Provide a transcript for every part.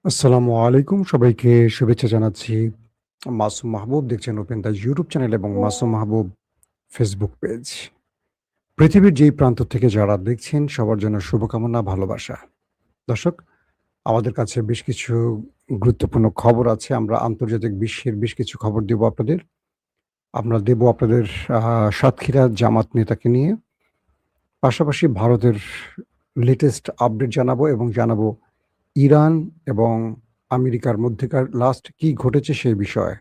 আসসালামু আলাইকুম। সবাইকে শুভেচ্ছা জানাচ্ছি। মাসুম মাহবুব দেখছেন ওপেন দ্য ইউটিউব চ্যানেল এবং মাসুম মাহবুব ফেসবুক পেজ। পৃথিবীর যেই প্রান্ত থেকে যারা দেখছেন সবার জন্য শুভকামনা, ভালোবাসা। দর্শক, আমাদের কাছে বেশ কিছু গুরুত্বপূর্ণ খবর আছে। আমরা আন্তর্জাতিক বিশ্বের বেশ কিছু খবর দেব আপনাদের। আমরা দেব আপনাদের আ সাতক্ষীরা জামাত নেতাকে নিয়ে। পাশাপাশি ভারতের লেটেস্ট আপডেট জানাবো এবং জানাবো ইরান এবং আমেরিকার মধ্যেকার লাস্ট কি ঘটেছে সেই বিষয়ে।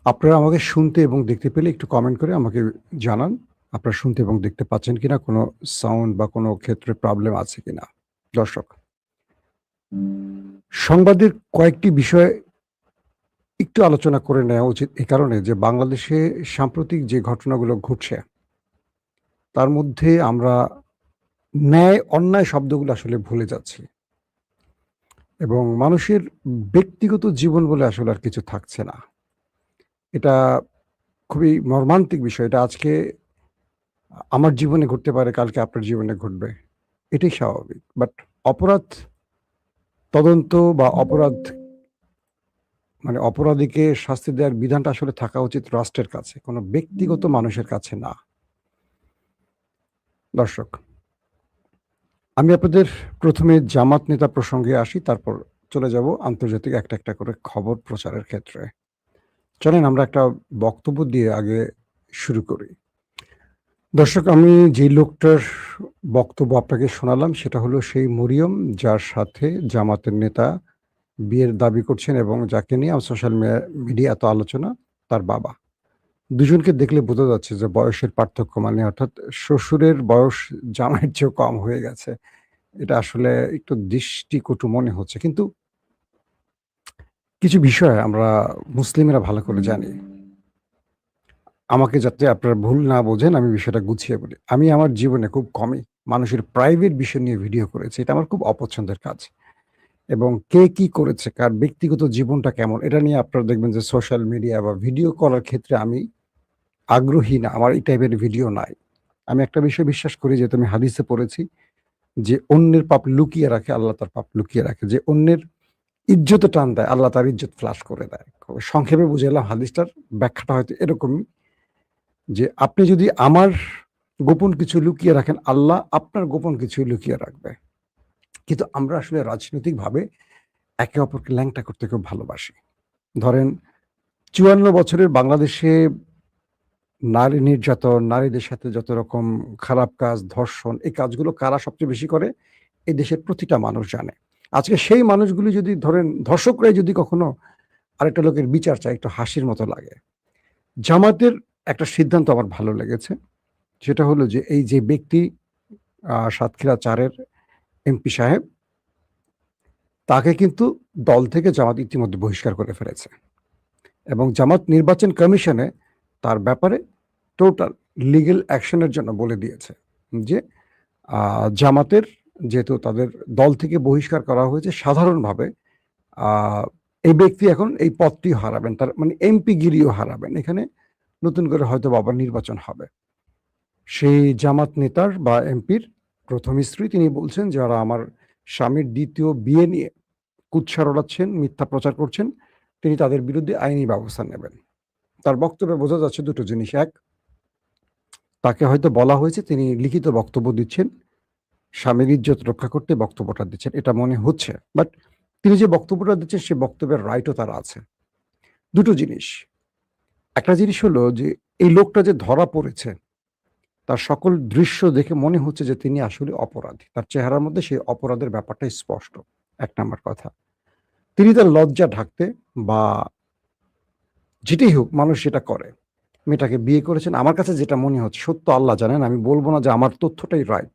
আপনারা আমাকে শুনতে এবং দেখতে পেলে একটু কমেন্ট করে আমাকে জানান। আপনারা শুনতে এবং দেখতে পাচ্ছেন কিনা? কোনো সাউন্ড বা কোনো ক্ষেত্রে প্রবলেম আছে কিনা? দর্শক, সংবাদের কয়েকটি বিষয় একটু আলোচনা করে নেওয়া উচিত এ কারণে যে বাংলাদেশে সাম্প্রতিক যে ঘটনাগুলো ঘটছে, তার মধ্যে আমরা ন্যায় অন্যায় শব্দগুলো আসলে ভুলে যাচ্ছি এবং মানুষের ব্যক্তিগত জীবন বলে আসলে আর কিছু থাকছে না। এটা খুবই মর্মান্তিক বিষয়। এটা আজকে আমার জীবনে ঘটতে পারে, কালকে আপনার জীবনে ঘটবে। এটাই স্বাভাবিক। বাট অপরাধ তদন্ত বা অপরাধ মানে অপরাধীকে শাস্তি দেওয়ার বিধানটা আসলে থাকা উচিত রাষ্ট্রের কাছে, কোনো ব্যক্তিগত মানুষের কাছে না। দর্শক, আমি আপনাদের ১ম এ জামাত নেতা প্রসঙ্গে আসি, তারপর চলে যাব আন্তর্জাতিক একটা, একটা করে খবর প্রচারের ক্ষেত্রে। চলেন আমরা একটা বক্তব্য দিয়ে আগে শুরু করি। দর্শক, আমি যেই লোকটার বক্তব্য আপনাকে শোনালাম সেটা হলো সেই মরিয়ম যার সাথে জামাতের নেতা বিয়ের দাবি করছেন এবং যাকে নিয়ে সোশ্যাল মিডিয়া এত আলোচনা, তার বাবা। দুজনকে দেখলে বোঝা যাচ্ছে যে বয়সের পার্থক্য মানে অর্থাৎ শ্বশুরের বয়স জামাইয়ের চেয়েও কম হয়ে গেছে। এটা আসলে একটু দৃষ্টিকটু মনে হচ্ছে। কিন্তু কিছু বিষয় আমরা মুসলিমেরা ভালো করে জানি। আমাকে যাতে আপনারা ভুল না বোঝেন আমি বিষয়টা গুছিয়ে বলি। আমি আমার জীবনে খুব কমই মানুষের প্রাইভেট বিষয় নিয়ে ভিডিও করেছি। এটা আমার খুব অপছন্দের কাজ। এবং কে কি করেছে, কার ব্যক্তিগত জীবনটা কেমন এটা নিয়ে আপনারা দেখবেন যে সোশ্যাল মিডিয়া বা ভিডিও করার ক্ষেত্রে আমি আগ্রহী না। আমার এই টাইপের ভিডিও নাই। আমি একটা বিষয় বিশ্বাস করি যেহেতু আমি হাদিসে পড়েছি যে অন্যের পাপ লুকিয়ে রাখে, আল্লাহ তার পাপ লুকিয়ে রাখে। যে অন্যের ইজ্জতে টান দেয়, আল্লাহ তার ইজ্জত ফ্লাশ করে দেয়। সংক্ষেপে বুঝাইলাম হাদিসটার ব্যাখ্যাটা হয়তো এরকমই যে আপনি যদি আমার গোপন কিছু লুকিয়ে রাখেন, আল্লাহ আপনার গোপন কিছু লুকিয়ে রাখবে। কিন্তু আমরা আসলে রাজনৈতিকভাবে একে অপরকে ল্যাংটা করতে খুব ভালোবাসি। ধরেন ৫৪ বছরের বাংলাদেশে নারী নির্যাতন, নারীদের সাথে যত রকম খারাপ কাজ, ধর্ষণ এই কাজগুলো কারা সবচেয়ে বেশি করে? এই দেশের প্রতিটা মানুষ জানে। আজকে সেই মানুষগুলি যদি ধরেন ধর্ষকরাই যদি কখনো আরেকটা লোকের বিচার চায় একটু হাসির মতো লাগে। জামাতের একটা সিদ্ধান্ত আমার ভালো লেগেছে। সেটা হলো যে এই যে ব্যক্তি সাতক্ষীরা ৪ এর এমপি সাহেব, তাকে কিন্তু দল থেকে জামাত ইতিমধ্যে বহিষ্কার করে ফেলেছে। এবং জামাত নির্বাচন কমিশনে তার ব্যাপারে টোটাল লিগ্যাল অ্যাকশন এর জন্য বলে দিয়েছে যে জামাতের যেহেতু তাদের দল থেকে বহিষ্কার করা হয়েছে সাধারণভাবে আ এই ব্যক্তি এখন এই পদটি হারাবেন। তার মানে এমপি গিরিও হারাবেন। এখানে নতুন করে হয়তোবা আবার নির্বাচন হবে। সেই জামাত নেতার বা এমপির ১ম স্ত্রী তিনি বলছেন, "যারা আমার স্বামীর ২য় বিয়ে নিয়ে কুৎসা রটাচ্ছেন, মিথ্যা প্রচার করছেন, তিনি তাদের বিরুদ্ধে আইনি ব্যবস্থা নেবেন।" তার বক্তব্যে বোঝা যাচ্ছে ২ টো জিনিস। ১, তাকে হয়তো বলা হয়েছে তিনি লিখিত বক্তব্য দিচ্ছেন, স্বামীর ইজ্জত রক্ষা করতে বক্তব্যটা দিচ্ছেন। এটা মনে হচ্ছে। বাট তিনি যে বক্তব্যটা দিচ্ছেন সে বক্তব্যের রাইটও তার আছে। ২ টো জিনিস। একটা জিনিস হলো যে এই লোকটা যে ধরা পড়েছে, তার সকল দৃশ্য দেখে মনে হচ্ছে যে তিনি আসলে অপরাধী। তার চেহারার মধ্যে সেই অপরাধের ব্যাপারটা স্পষ্ট। ১ নাম্বার কথা। তিনি তার লজ্জা ঢাকতে বা যেটাই হোক মানুষ সেটা করে। মেয়েটাকে বিয়ে করেছেন। আমার কাছে যেটা মনে হচ্ছে, সত্য আল্লাহ জানেন, আমি বলব না যে আমার তথ্যটাই রাইট।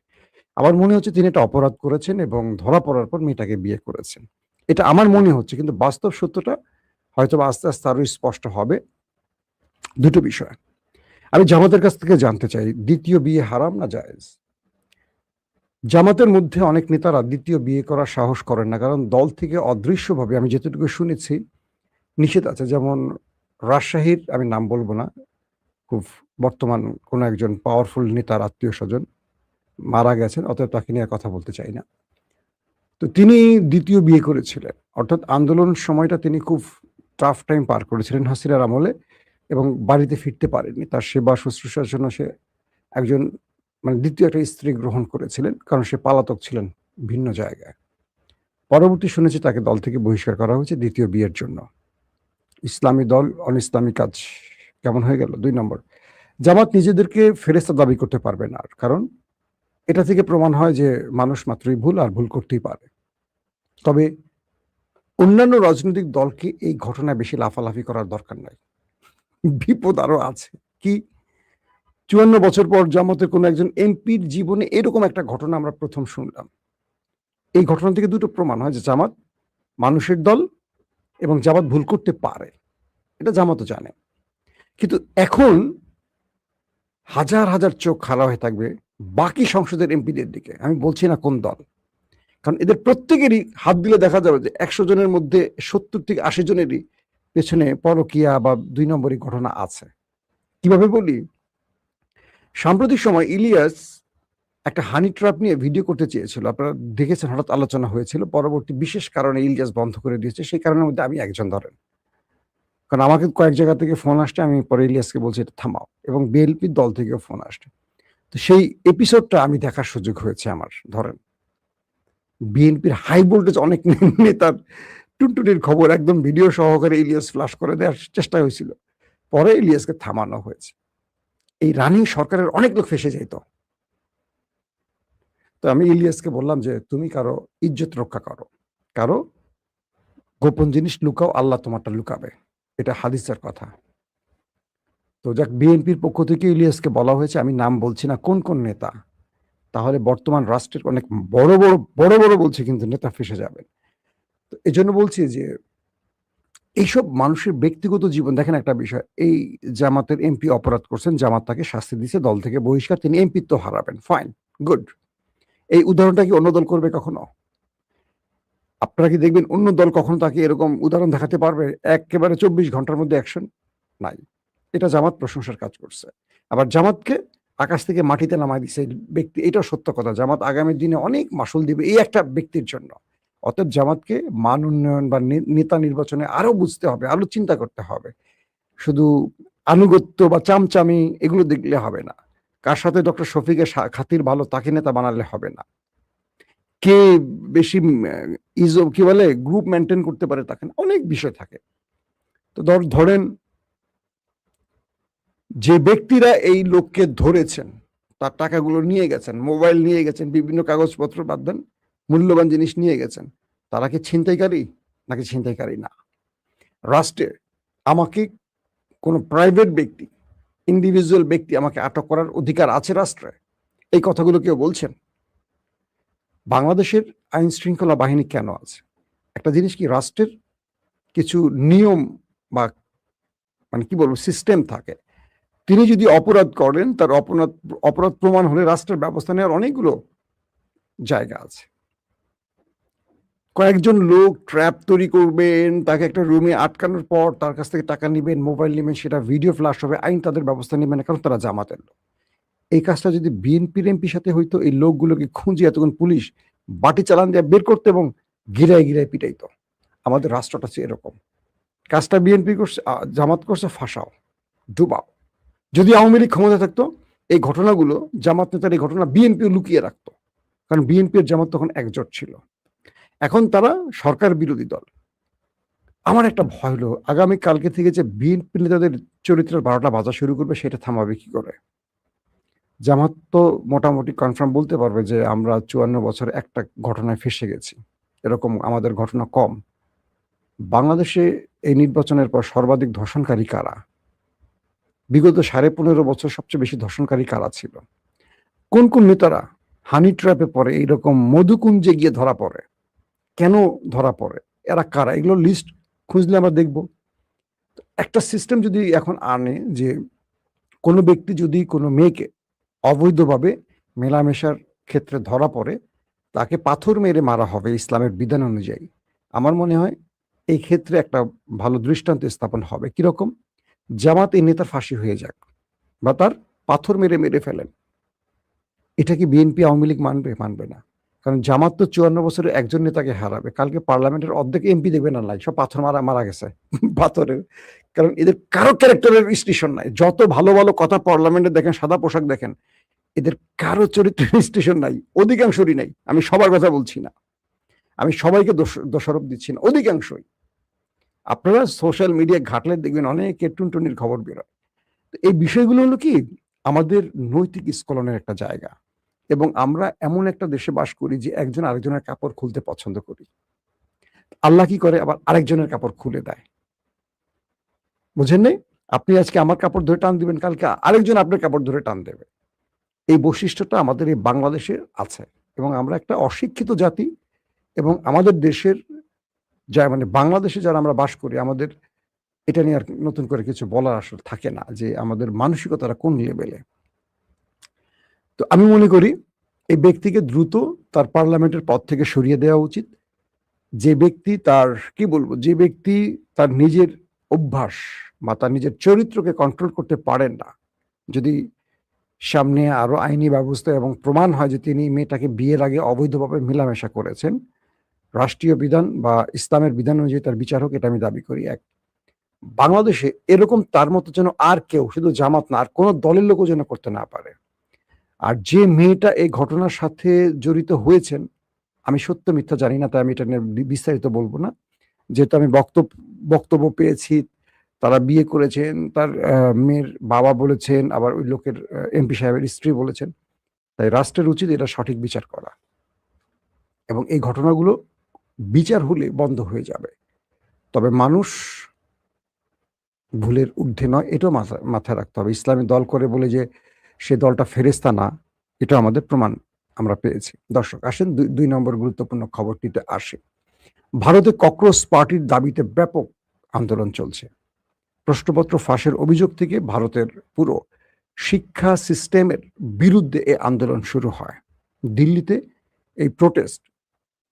আমার মনে হচ্ছে তিনি একটা অপরাধ করেছেন এবং ধরা পড়ার পর মেয়েটাকে বিয়ে করেছেন। এটা আমার মনে হচ্ছে কিন্তু বাস্তব সত্যটা হয়তোবা আস্তে, আস্তে আরো স্পষ্ট হবে। ২ টো বিষয়। আমি জামাতের কাছ থেকে জানতে চাই ২য় বিয়ে হারাম না জায়েজ? জামাতের মধ্যে অনেক নেতারা ২য় বিয়ে করার সাহস করেন না। কারণ দল থেকে অদৃশ্যভাবে আমি যতটুকু শুনেছি নিষেধ আছে। যেমন রাজশাহীর আমি নাম বলব না। খুব বর্তমান কোনো একজন পাওয়ারফুল নেতার আত্মীয়স্বজন মারা গেছেন। অতএব তাকে নিয়ে আর কথা বলতে চাই না। তো তিনি দ্বিতীয় বিয়ে করেছিলেন, অর্থাৎ আন্দোলন সময়টা তিনি খুব টাফ টাইম পার করেছিলেন হাসিনার আমলে, এবং বাড়িতে ফিরতে পারেননি। তার সেবা শুশ্রূষার জন্য সে একজন মানে দ্বিতীয় একটা স্ত্রী গ্রহণ করেছিলেন, কারণ সে পলাতক ছিলেন ভিন্ন জায়গায়। পরবর্তী শুনেছি তাকে দল থেকে বহিষ্কার করা হয়েছে দ্বিতীয় বিয়ের জন্য। ইসলামী দল অন ইসলামী কাজ কেমন হয়ে গেল? ২ নম্বর, জামাত নিজেদেরকে ফেরেশতা দাবি করতে পারবে না, কারণ এটা থেকে প্রমাণ হয় যে মানুষ মাত্রই ভুল, আর ভুল করতেই পারে। তবে অন্যান্য রাজনৈতিক দলকে এই ঘটনায় বেশি লাফালাফি করার দরকার নাই। বিপদ আরো আছে। কি? ৫৪ বছর পর জামাতের কোনো একজন এমপির জীবনে এরকম একটা ঘটনা আমরা প্রথম শুনলাম। এই ঘটনা থেকে দুটো প্রমাণ হয় যে জামাত মানুষের দল, এবং জামাত ভুল করতে পারে। এটা জামাতও জানে। কিন্তু এখন হাজার, হাজার চোখ খাড়া হয়ে থাকবে বাকি সংসদের এমপিদের দিকে। আমি বলছি না কোন দল। কারণ এদের প্রত্যেকেরই হাত দিলে দেখা যাবে যে ১০০ জনের মধ্যে ৭০ থেকে ৮০ জনেরই পেছনে পরকীয়া বা ২ নম্বরই ঘটনা আছে। কিভাবে বলি? সাম্প্রতিক সময় ইলিয়াস একটা হানি ট্র্যাপ নিয়ে ভিডিও করতে চেয়েছিল। আপনারা দেখেছেন, হঠাৎ আলোচনা হয়েছিল। পরবর্তী বিশেষ কারণে ইলিয়াস বন্ধ করে দিয়েছে। সেই কারণের মধ্যে আমি একজন ধরেন। কারণ আমাকে কয়েক জায়গা থেকে ফোন আসছে, আমি পরে ইলিয়াসকে বলছি এটা থামাও, এবং বিএনপির দল থেকেও ফোন আসছে। তো সেই এপিসোডটা আমি দেখার সুযোগ হয়েছে আমার। ধরেন বিএনপির হাই ভোল্টেজ অনেক নেতার টুনটুনির খবর একদম ভিডিও সহকারে ইলিয়াস ফ্লাশ করে দেওয়ার চেষ্টা হয়েছিল। পরে ইলিয়াসকে থামানো হয়েছে। এই রানিং সরকারের অনেক লোক ফেঁসে যাইত। তো আমি ইলিয়াসকে বললাম যে তুমি কারো ইজ্জত রক্ষা করো, কারো গোপন জিনিস লুকাও, আল্লাহ তোমারটা লুকাবে। এটা হাদিসের কথা। তো যাক, বিএনপির পক্ষ থেকে ইলিয়াসকে বলা হয়েছে, আমি নাম বলছি না কোন কোন নেতা, তাহলে বর্তমান রাষ্ট্রের অনেক বড় বড় বড় বড় বলছে কিন্তু নেতা ফেসে যাবেন। তো এই জন্য বলছি যে এইসব মানুষের ব্যক্তিগত জীবন দেখেন। একটা বিষয়, এই জামাতের এমপি অপরাধ করছেন, জামাত তাকে শাস্তি দিচ্ছে, দল থেকে বহিষ্কার, তিনি এমপিত্ব হারাবেন, ফাইন, গুড। এই উদাহরণটা কি অন্য দল করবে কখনো? আপনারা কি দেখবেন অন্য দল কখনো তাকে এরকম উদাহরণ দেখাতে পারবে? একেবারে ২৪ ঘন্টার মধ্যে অ্যাকশন নাই। এটা জামাত প্রশংসার কাজ করছে। আবার জামাতকে আকাশ থেকে মাটিতে নামায় দিছে এই ব্যক্তি, এটাও সত্য কথা। জামাত আগামী দিনে অনেক মাসুল দিবে এই একটা ব্যক্তির জন্য। অতএব জামাতকে মান উন্নয়ন বা নেতা নির্বাচনে আরো বুঝতে হবে, আরো চিন্তা করতে হবে। শুধু আনুগত্য বা চামচামি এগুলো দেখলে হবে না। কার সাথে ডক্টর শফিকের খাতির ভালো তাকে নেতা বানালে হবে না। কে বেশি কি বলে গ্রুপ মেইনটেইন করতে পারে তাকে না, অনেক বিষয় থাকে। তো ধরেন যে ব্যক্তিরা এই লোককে ধরেছেন, তার টাকাগুলো নিয়ে গেছেন, মোবাইল নিয়ে গেছেন, বিভিন্ন কাগজপত্র বাদ দেন, মূল্যবান জিনিস নিয়ে গেছেন, তারা কি ছিনতাইকারী নাকি ছিনতাইকারী না? রাষ্ট্রে আমাকে কোনো প্রাইভেট ব্যক্তি, ইন্ডিভিজুয়াল ব্যক্তি আমাকে আটক করার অধিকার আছে রাষ্ট্রে? এই কথাগুলো কেউ বলছেন? বাংলাদেশের আইন শৃঙ্খলা বাহিনী কেন আছে? একটা জিনিস কি, রাষ্ট্রের কিছু নিয়ম বা মানে কি বলবো সিস্টেম থাকে। তিনি যদি অপরাধ করেন, তার অপরাধ প্রমাণ হলে রাষ্ট্রের ব্যবস্থা নেওয়ার অনেকগুলো জায়গা আছে। কয়েকজন লোক ট্র্যাপ তৈরি করবেন, তাকে একটা রুমে আটকানোর পর তার কাছ থেকে টাকা নিবেন, মোবাইল নিবেন, সেটা ভিডিও ফ্ল্যাশ হবে, আইন তাদের ব্যবস্থা নেবে না, কারণ তারা জামাতের লোক। এই কাজটা যদি বিএনপির এমপির সাথে হইতো, এই লোকগুলোকে খুঁজে এতক্ষণ পুলিশ বাটি চালান দিয়ে বের করতে এবং গিরায় গিরায় পিটাইতো। আমাদের রাষ্ট্রটা হচ্ছে এরকম। কাজটা বিএনপি করছে, জামাত করছে, ফাঁসাও, ডুবাও। যদি আওয়ামী লীগ ক্ষমতা থাকতো, এই ঘটনাগুলো জামাত নেতার এই ঘটনা বিএনপিও লুকিয়ে রাখতো, কারণ বিএনপি আর জামাত তখন একজোট ছিল। এখন তারা সরকার বিরোধী দল। আমার একটা ভয় হলো আগামী কালকে থেকে যে বিএনপি নেতাদের চরিত্রের ১২টা বাজা শুরু করবে, সেটা থামাবে কি করে? জামাত তো মোটামুটি কনফার্ম বলতে পারবে যে আমরা ৫৪ বছরে একটা ঘটনায় ফেঁসে গেছি, এরকম আমাদের ঘটনা কম। বাংলাদেশে এই নির্বাচনের পর সর্বাধিক ধর্ষণকারী কারা? বিগত ১৫.৫ বছর সবচেয়ে বেশি ধর্ষণকারী কারা ছিল? কোন কোন নেতারা হানি ট্র্যাপে পড়ে, এইরকম মধুকুঞ্জে গিয়ে ধরা পড়ে? কেন ধরা পড়ে? এরা কারা? এগুলো লিস্ট খুঁজলে আমরা দেখব। একটা সিস্টেম যদি এখন আনে যে কোনো ব্যক্তি যদি কোনো মেয়েকে অবৈধভাবে মেলামেশার ক্ষেত্রে ধরা পড়ে, তাকে পাথর মেরে মারা হবে ইসলামের বিধান অনুযায়ী। আমার মনে হয় এই ক্ষেত্রে একটা ভালো দৃষ্টান্ত স্থাপন হবে। কিরকম? জামাত এই নেতার ফাঁসি হয়ে যাক, বা তার পাথর মেরে মেরে ফেলেন। এটা কি বিএনপি আওয়ামী লীগ মানবে? মানবে না। কারণ জামাত তো 54 বছরে একজন নেতাকে হারাবে, কালকে পার্লামেন্টের অর্ধেক এমপি দেখবে না, নাই সব পাথর মারা গেছে পাথরের। কারণ এদের কারো ক্যারেক্টারের স্টেশন নাই, যত ভালো ভালো কথা পার্লামেন্টে দেখেন, সাদা পোশাক দেখেন, এদের কারো চরিত্রের স্টেশন নাই, অধিকাংশরই নাই। আমি সবার কথা বলছি না, আমি সবাইকে দোষারোপ দিচ্ছি না, অধিকাংশই। আপনারা সোশ্যাল মিডিয়া ঘাটলে দেখবেন অনেক টুনটুনির খবর বেরোয়। এই বিষয়গুলো হলো কি আমাদের নৈতিক স্খলনের একটা জায়গা, এবং আমরা এমন একটা দেশে বাস করি যে একজন আরেকজনের কাপড় খুলতে পছন্দ করি। আল্লাহ কি করে, আবার আরেকজনের কাপড় খুলে দেয়, বুঝেন নাই? আপনি আজকে আমার কাপড় ধরে টান দিবেন, কালকে আরেকজন আপনার কাপড় ধরে টান দেবে। এই বৈশিষ্ট্যটা আমাদের এই বাংলাদেশে আছে, এবং আমরা একটা অশিক্ষিত জাতি, এবং আমাদের দেশের যা মানে বাংলাদেশে যারা আমরা বাস করি, আমাদের এটা নিয়ে আর নতুন করে কিছু বলার আসলে থাকে না, যে আমাদের মানসিকতাটা কোন লেভেলে। তো আমি মনে করি এই ব্যক্তিকে দ্রুত তার পার্লামেন্টের পদ থেকে সরিয়ে দেওয়া উচিত। যে ব্যক্তি তার কি বলবো, যে ব্যক্তি তার নিজের অভ্যাস বা তার নিজের চরিত্রকে কন্ট্রোল করতে পারেন না, যদি সামনে আরো আইনি ব্যবস্থা এবং প্রমাণ হয় যে তিনি মেয়েটাকে বিয়ের আগে অবৈধভাবে মেলামেশা করেছেন, রাষ্ট্রীয় বিধান বা ইসলামের বিধান অনুযায়ী তার বিচার হোক, এটা আমি দাবি করি। এক, বাংলাদেশে এরকম তার মতো যেন আর কেউ, শুধু জামাত না, আর কোনো দলের লোকও যেন করতে না পারে। আর যে মেয়েটা এই ঘটনার সাথে জড়িত হয়েছেন, আমি সত্য মিথ্যা জানি না, তাই আমি এটা নিয়ে বিস্তারিত বলবো না, যেহেতু আমি বক্তব্য পেয়েছি, তারা বিয়ে করেছেন, তার মেয়ের বাবা বলেছেন, আবার ওই লোকের এমপি সাহেবের স্ত্রী বলেছেন। তাই রাষ্ট্রের উচিত এটা সঠিক বিচার করা, এবং এই ঘটনাগুলো বিচার হলে বন্ধ হয়ে যাবে। তবে মানুষ ভুলের ঊর্ধ্বে নয়, এটাও মাথায় রাখতে হবে। ইসলামী দল করে বলে যে সে দলটা ফেরেস্তা না, এটা আমাদের প্রমাণ আমরা পেয়েছি। দর্শক আসেন 2 নম্বর গুরুত্বপূর্ণ খবরটিতে আসে। ভারতে ককরোচ পার্টির দাবিতে ব্যাপক আন্দোলন চলছে। প্রশ্নপত্র ফাঁসের অভিযোগ থেকে ভারতের পুরো শিক্ষা সিস্টেমের বিরুদ্ধে এই আন্দোলন শুরু হয়। দিল্লিতে এই প্রোটেস্ট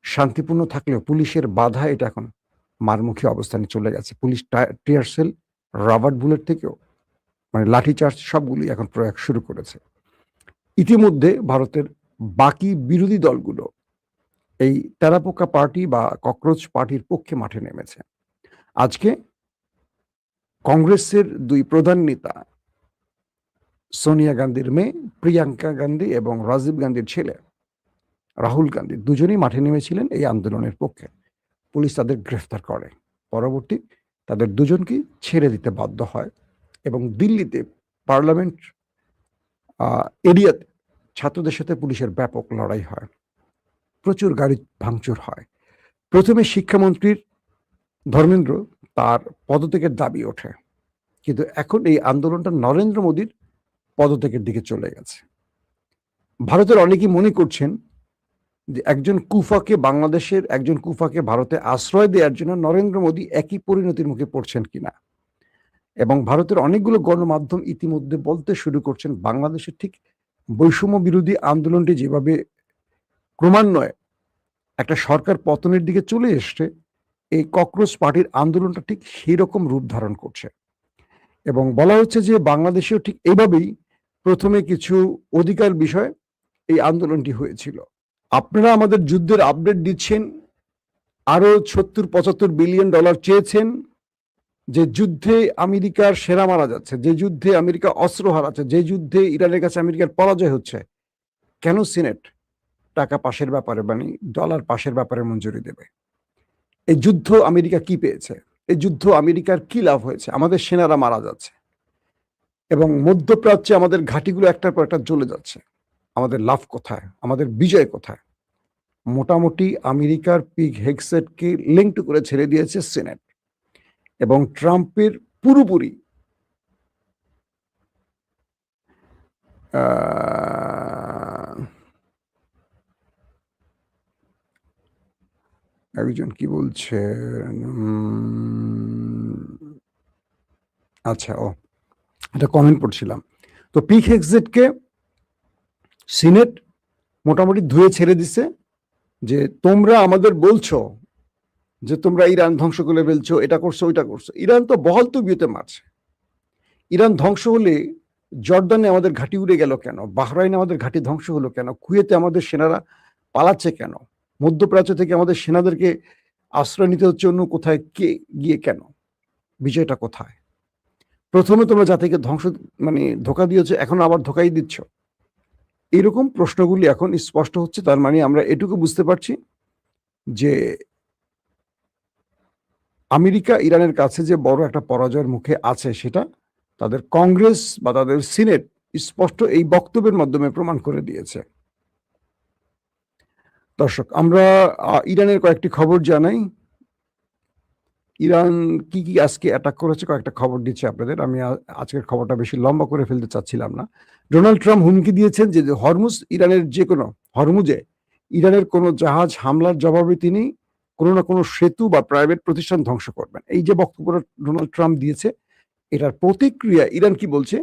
শান্তিপূর্ণ থাকলেও পুলিশের বাধা এটা এখন মারমুখী অবস্থানে চলে গেছে। Police tear shell, rubber bullet থেকেও মানে লাঠিচার্জ সবগুলি এখন প্রয়োগ শুরু করেছে। ইতিমধ্যে ভারতের বাকি বিরোধী দলগুলো এই তেরাপোকা পার্টি বা ককরোচ পার্টির পক্ষে মাঠে নেমেছে। আজকে কংগ্রেসের 2 প্রধান নেতা, সোনিয়া গান্ধীর মেয়ে প্রিয়াঙ্কা গান্ধী এবং রাজীব গান্ধীর ছেলে রাহুল গান্ধী, দুজনেই মাঠে নেমেছিলেন এই আন্দোলনের পক্ষে। পুলিশ তাদের গ্রেফতার করে, পরবর্তী তাদের দুজনকে ছেড়ে দিতে বাধ্য হয়, এবং দিল্লিতে পার্লামেন্ট এরিয়াতে ছাত্রদের সাথে পুলিশের ব্যাপক লড়াই হয়, প্রচুর গাড়ি ভাঙচুর হয়। প্রথমে শিক্ষামন্ত্রীর ধর্মেন্দ্র তার পদত্যাগের দাবি ওঠে, কিন্তু এখন এই আন্দোলনটা নরেন্দ্র মোদীর পদত্যাগের দিকে চলে গেছে। ভারতের অনেকেই মনে করছেন যে বাংলাদেশের একজন কুফাকে ভারতে আশ্রয় দেওয়ার জন্য নরেন্দ্র মোদী একই পরিণতির মুখে পড়ছেন কিনা, এবং ভারতের অনেকগুলো গণমাধ্যম ইতিমধ্যে বলতে শুরু করছেন বাংলাদেশের ঠিক বৈষম্য বিরোধী আন্দোলনটি যেভাবে ক্রমান্বয়ে একটা সরকার পতনের দিকে চলে এসছে, এই ককরোচ পার্টির আন্দোলনটা ঠিক সেই রকম রূপ ধারণ করছে। এবং বলা হচ্ছে যে বাংলাদেশেও ঠিক এইভাবেই প্রথমে কিছু অধিকার বিষয়ে এই আন্দোলনটি হয়েছিল। আপনারা আমাদের যুদ্ধের আপডেট দিচ্ছেন, আরো 70-75 বিলিয়ন ডলার চেয়েছেন, যে যুদ্ধে আমেরিকার সেরা মারা যাচ্ছে, যে যুদ্ধে আমেরিকা অস্ত্র হারাচ্ছে, যে যুদ্ধে ইরানের কাছে আমেরিকার পরাজয় হচ্ছে, কেন সিনেট টাকা পাশের ব্যাপারে মানে ডলার পাশের ব্যাপারে মঞ্জুরি দেবে? এই যুদ্ধ আমেরিকা কি পেয়েছে? এই যুদ্ধ আমেরিকার কি লাভ হয়েছে? আমাদের সেনারা মারা যাচ্ছে, এবং মধ্যপ্রাচ্যে আমাদের ঘাঁটিগুলো একটার পর একটা জ্বলে যাচ্ছে। আমাদের লাভ কোথায়? আমাদের বিজয় কোথায়? মোটামুটি আমেরিকার পিগ হেগসেটকে লিঙ্ক করে ছেড়ে দিয়েছে সিনেট, এবং ট্রাম্পের পুরোপুরি একজন কি বলছে, আচ্ছা এটা কমেন্ট পড়ছিলাম। তো পিগ হেগসেটকে সিনেট মোটামুটি ধুয়ে ছেড়ে দিছে, যে তোমরা আমাদের বলছো যে তোমরা ইরান ধ্বংস করে ফেলছো, এটা করছো ওইটা করছো। ইরান তো বহাল তবিয়তে মারছে। ইরান ধ্বংস হলে জর্দানে আমাদের ঘাঁটি উড়ে গেল কেন? বাহরাইনে আমাদের ঘাঁটি ধ্বংস হলো কেন? কুয়েতে আমাদের সেনারা পালাচ্ছে কেন? মধ্যপ্রাচ্য থেকে আমাদের সেনাদেরকে আশ্রয় নিতে হচ্ছে অন্য কোথায়, কে গিয়ে কেন? বিষয়টা কোথায়? প্রথমে তোমরা জাতিকে ধ্বংস মানে ধোঁকা দিয়েছো, এখন আবার ধোঁকাই দিচ্ছ। এরকম প্রশ্নগুলি এখন স্পষ্ট হচ্ছে। তার মানে আমরা এটুকু বুঝতে পারছি যে আমেরিকা ইরানের কাছে যে বড় একটা পরাজয়ের মুখে আছে, সেটা তাদের কংগ্রেস বা তাদের সিনেট স্পষ্ট এই বক্তব্যের মাধ্যমে প্রমাণ করে দিয়েছে। দর্শক, আমরা ইরানের কয়েকটি খবর জানাই। ইরান কি কি আজকে অ্যাটাক করেছে কয়েকটা খবর দিচ্ছে আপনাদের। আমি আজকের খবরটা বেশি লম্বা করে ফেলতে চাচ্ছিলাম না। ডোনাল্ড ট্রাম্প হুমকি দিয়েছেন যে হরমুজ ইরানের যে কোনো হরমুজে ইরানের কোনো জাহাজ হামলার জবাবে তিনি কোনো না কোনো সেতু বা প্রাইভেট প্রতিষ্ঠান ধ্বংস করবেন। এই যে বক্তব্যটা ডোনাল্ড ট্রাম্প দিয়েছে, এটার প্রতিক্রিয়া ইরান কি বলছে?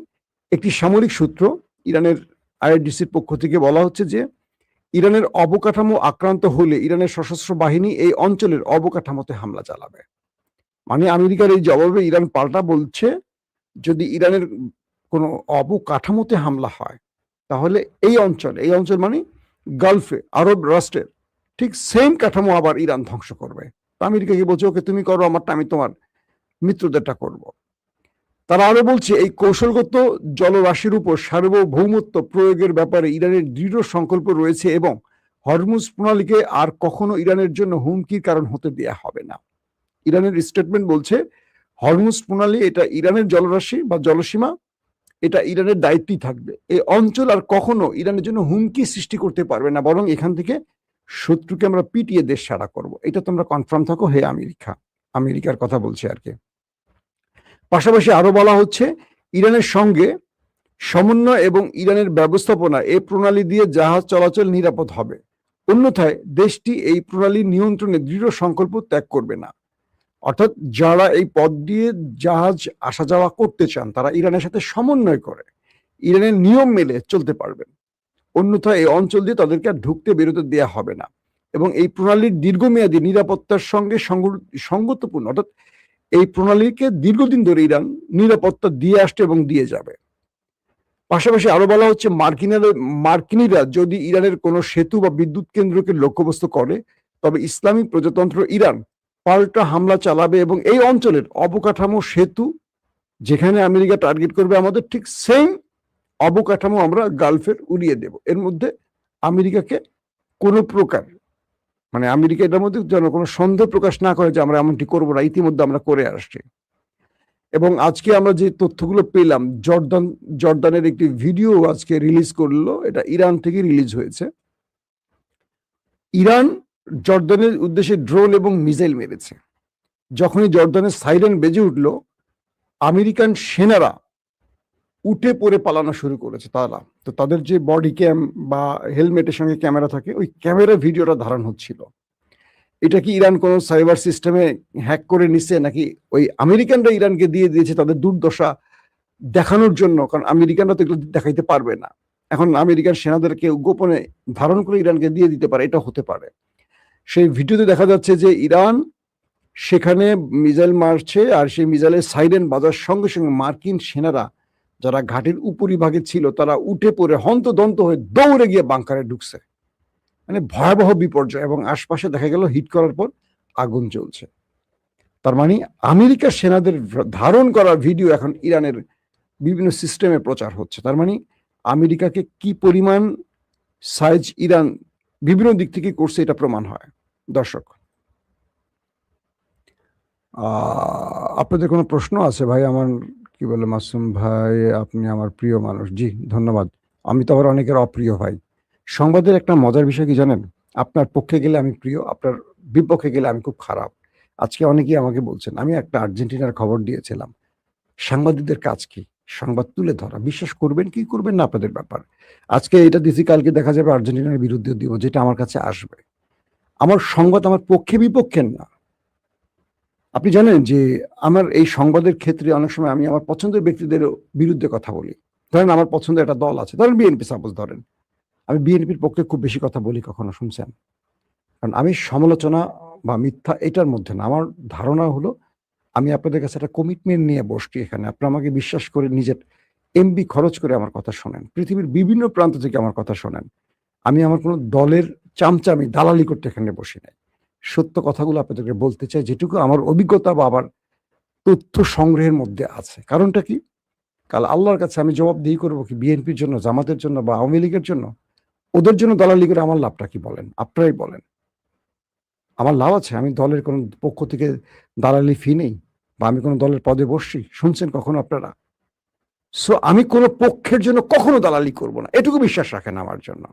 একটি সামরিক সূত্র ইরানের আইআরজিসির পক্ষ থেকে বলা হচ্ছে যে ইরানের অবকাঠামো আক্রান্ত হলে ইরানের সশস্ত্র বাহিনী এই অঞ্চলের অবকাঠামোতে হামলা চালাবে। মানে আমেরিকার এই জবাবে ইরান পাল্টা বলছে, যদি ইরানের কোনো অবকাঠামোতে হামলা হয় তাহলে এই অঞ্চল মানে গালফে আরব রাষ্ট্রের ঠিক সেম কাঠামো আবার ইরান ধ্বংস করবে। আমেরিকাকে বলছে, ওকে তুমি করো আমারটা, আমি তোমার মিত্রদেরটা করব। তারা আরো বলছে, এই কৌশলগত জলরাশির উপর সার্বভৌমত্ব প্রয়োগের ব্যাপারে ইরানের দৃঢ় সংকল্প রয়েছে এবং হরমুজ প্রণালীকে আর কখনো ইরানের জন্য হুমকির কারণ হতে দেয়া হবে না। ইরানের স্টেটমেন্ট বলছে, হরমুজ প্রণালী এটা ইরানের জলরাশি বা জলসীমা, এটা ইরানের দায়িত্বই থাকবে। এই অঞ্চল আর কখনো ইরানের জন্য হুমকি সৃষ্টি করতে পারবে না, বরং এখান থেকে শত্রুকে আমরা পিটিয়ে দেশ ছাড়া করব। এটা তোমরা কনফার্ম থাকো হে আমেরিকা। আমেরিকার কথা বলছে আর কি। পাশাপাশি আরো বলা হচ্ছে, ইরানের সঙ্গে সমন্বয় এবং ইরানের ব্যবস্থাপনা এই প্রণালী দিয়ে জাহাজ চলাচল নিরাপদ হবে। অন্যথায় দেশটি এই প্রণালীর নিয়ন্ত্রণে দৃঢ় সংকল্প ত্যাগ করবে না। অর্থাৎ যারা এই পথ দিয়ে জাহাজ আসা যাওয়া করতে চান তারা ইরানের সাথে সমন্বয় করে ইরানের নিয়ম মেনে চলতে পারবেন। অন্যথায় এই অঞ্চল দিয়ে তাদেরকে আর ঢুকতে বেরোতে দেওয়া হবে না। এবং এই প্রণালীর দীর্ঘমেয়াদী নিরাপত্তার সঙ্গে সঙ্গতপূর্ণ, অর্থাৎ এই প্রণালীকে দীর্ঘদিন ধরে ইরান নিরাপত্তা দিয়ে আসছে এবং দিয়ে যাবে। পাশাপাশি আরো বলা হচ্ছে, মার্কিনীরা যদি ইরানের কোনো সেতু বা বিদ্যুৎ কেন্দ্রকে লক্ষ্যবস্তু করে তবে ইসলামী প্রজাতন্ত্র ইরান পাল্টা হামলা চালাবে এবং এই অঞ্চলের অবকাঠামো সেতু যেখানে আমেরিকা টার্গেট করবে আমাদের ঠিক সেম অবকাঠামো আমরা গালফের উড়িয়ে দেব। এর মধ্যে আমেরিকাকে কোনো প্রকার মানে আমেরিকা এটার মধ্যে যেন কোনো সন্দেহ প্রকাশ না করে যে আমরা এমনটি করবো না, ইতিমধ্যে আমরা করে আসছি। এবং আজকে আমরা যে তথ্যগুলো পেলাম, জর্দানের একটি ভিডিও আজকে রিলিজ করলো, এটা ইরান থেকে রিলিজ হয়েছে। ইরান জর্দানের উদ্দেশ্যে ড্রোন এবং মিসাইল মেরেছে। যখনই জর্দানের সাইরেন বেজে উঠল, আমেরিকান সেনারা উঠে পড়ে পালানো শুরু করেছে। তারা তো তাদের যে বডি ক্যাম বা হেলমেটের সঙ্গে ক্যামেরা থাকে, ওই ক্যামেরা ভিডিওটা ধারণ হচ্ছিল। এটা কি ইরান কোনো সাইবার সিস্টেমে হ্যাক করে নিছে, নাকি ওই আমেরিকানরা ইরানকে দিয়ে দিয়েছে তাদের দুর্দশা দেখানোর জন্য? কারণ আমেরিকানরা তো এগুলো দেখাইতে পারবে না। এখন আমেরিকান সেনাদেরকে গোপনে ধারণ করে ইরানকে দিয়ে দিতে পারে, এটা হতে পারে। সেই ভিডিওতে দেখা যাচ্ছে যে ইরান সেখানে মিসাইল মারছে, আর সেই মিসাইলের সাইরেন বাজার সঙ্গে সঙ্গে মার্কিন সেনারা যারা ঘাটের উপরিভাগে ছিল তারা উঠে পড়ে হন্তদন্ত হয়ে দৌড়ে গিয়ে বাংকারে ঢুকছে। মানে ভয়াবহ বিপর্যয়। এবং আশপাশে দেখা গেল হিট করার পর আগুন জ্বলছে। তার মানে আমেরিকার সেনাদের ধারণ করা ভিডিও এখন ইরানের বিভিন্ন সিস্টেমে প্রচার হচ্ছে। তার মানে আমেরিকাকে কি পরিমাণ সাইজ ইরান বিভিন্ন দিক থেকে করছে এটা প্রমাণ হয়। দর্শক, আপনাদের কোনো প্রশ্ন আছে? ভাই আমার কি বলে, মাসুম ভাই আপনি আমার প্রিয় মানুষ। জি ধন্যবাদ। আমি তো আবার অনেকের অপ্রিয় ভাই। সংবাদের একটা মজার বিষয় কি জানেন? আপনার পক্ষে গেলে আমি প্রিয়, আপনার বিপক্ষে গেলে আমি খুব খারাপ। আজকে অনেকেই আমাকে বলছেন, আমি একটা আর্জেন্টিনার খবর দিয়েছিলাম। সাংবাদিকদের কাজ কি? সংবাদ তুলে ধরা। বিশ্বাস করবেন কি করবেন না আপনাদের ব্যাপার। আজকে এটা দিছি, কালকে দেখা যাবে আর্জেন্টিনার বিরুদ্ধে দিব, যেটা আমার কাছে আসবে। আমার সংবাদ আমার পক্ষে বিপক্ষের না। আপনি জানেন যে আমার এই সংবাদের ক্ষেত্রে অনেক সময় আমি আমার পছন্দের ব্যক্তিদের বিরুদ্ধে কথা বলি। ধরেন আমার পছন্দের একটা দল আছে, ধরেন বিএনপি, সাপোজ ধরেন, আমি বিএনপির পক্ষে খুব বেশি কথা বলি। কখনো শুনছেন? কারণ আমি সমালোচনা বা মিথ্যা এটার মধ্যে না। আমার ধারণা হলো, আমি আপনাদের কাছে একটা কমিটমেন্ট নিয়ে বসছি এখানে। আপনারা আমাকে বিশ্বাস করে নিজের এমবি খরচ করে আমার কথা শোনেন, পৃথিবীর বিভিন্ন প্রান্ত থেকে আমার কথা শোনেন। আমি আমার কোনো দলের চামচামি, দালালি করতে এখানে বসি নাই। সত্য কথাগুলো আপনাদেরকে বলতে চাই, যেটুকু আমার অভিজ্ঞতা বা আমার তথ্য সংগ্রহের মধ্যে আছে। কারণটা কি? কাল আল্লাহর কাছে আমি জবাবদিহি করব কি বিএনপির জন্য, জামাতের জন্য বা আওয়ামী লীগের জন্য? ওদের জন্য দালালি করে আমার লাভটা কি বলেন? আপনারাই বলেন। আমার লাভ আছে? আমি দলের কোনো পক্ষ থেকে দালালি ফি নেই বা আমি কোনো দলের পদে বসছি। শুনছেন কখনো আপনারা? সো আমি কোনো পক্ষের জন্য কখনো দালালি করব না। এটুকু বিশ্বাস রাখেন আমার জন্য।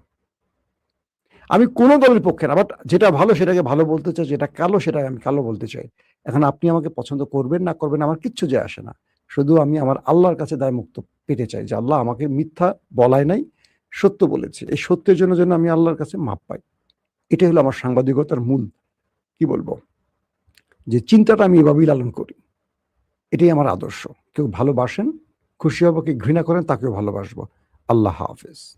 আমি কোনো দলের পক্ষে না। বাট যেটা ভালো সেটাকে ভালো বলতে চাই, যেটা কালো সেটাকে আমি কালো বলতে চাই। এখন আপনি আমাকে পছন্দ করবেন না করবেন আমার কিচ্ছু যায় আসে না। শুধু আমি আমার আল্লাহর কাছে দায়মুক্ত পেতে চাই যে আল্লাহ আমাকে মিথ্যা বলায় নাই, সত্য বলেছি। এই সত্যের জন্য যেন আমি আল্লাহর কাছে মাপ পাই। এটাই হলো আমার সাংবাদিকতার মূল কি বলবো? যে চিন্তাটা আমি এভাবেই লালন করি। এটাই আমার আদর্শ। কেউ ভালোবাসেন, খুশি হব, কেউ ঘৃণা করেন তাকেও ভালোবাসবো। আল্লাহ হাফেজ।